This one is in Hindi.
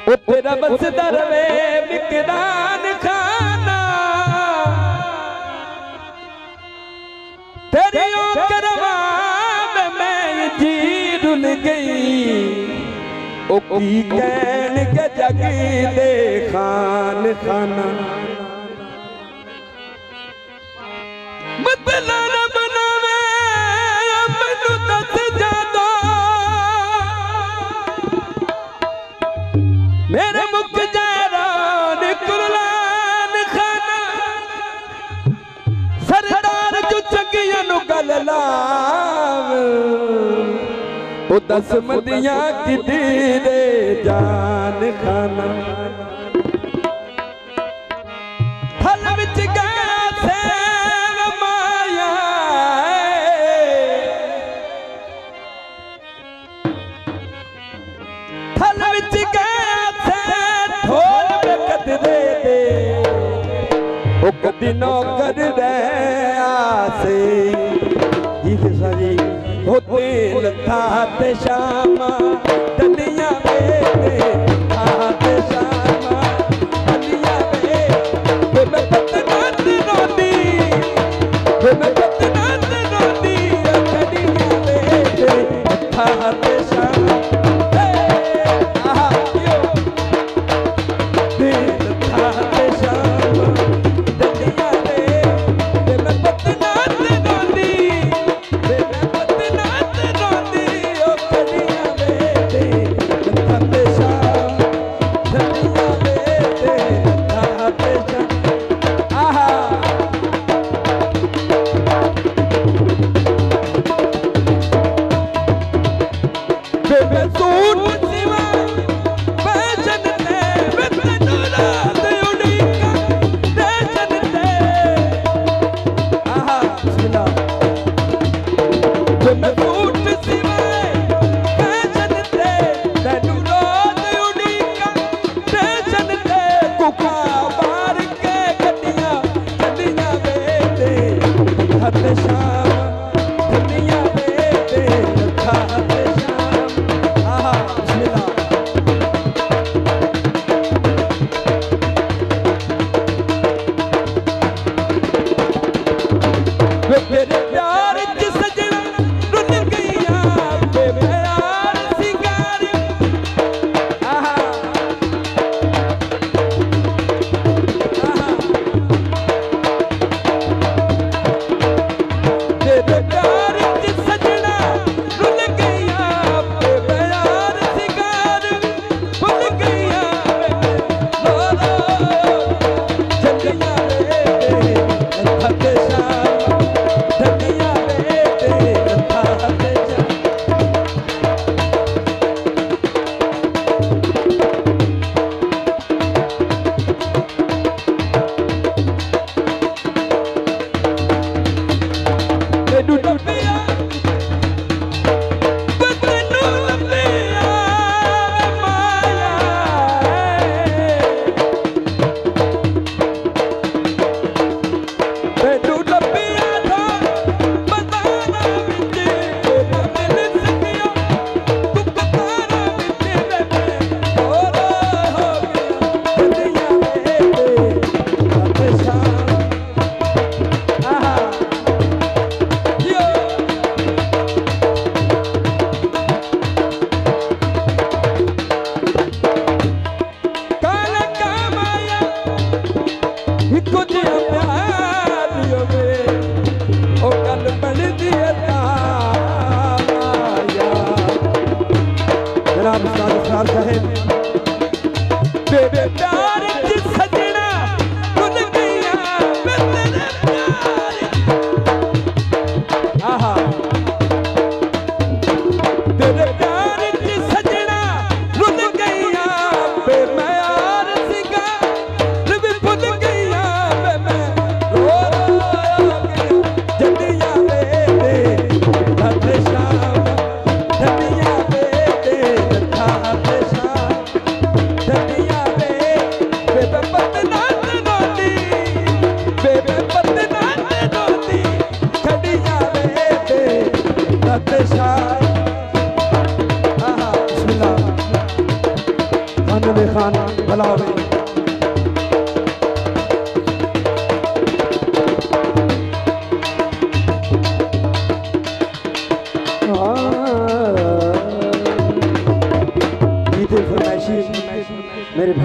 ओ तेरा बस दरवे मिकदान खाना तेरी करवा में मैं जी रुल गई ओ की कहन के जग दे खान खाना मतलब बनावे मैनू दस जादो मेरे मुख जैरान कुरलान खाना सरदार जो चंगियां नु गल लाव ओ दस मदियां की दे जान खाना थल विच गया से माया थल विच गया दे ओ कदी नौकर आसे सरी होते लथा ते शामा दलिया ते शामा दलिया मैं पतनात रोदी मैं पतनात रोदी दलिया लथा ते शामा आनंद खान भलावे गीते फरमाइशी मेरे भाई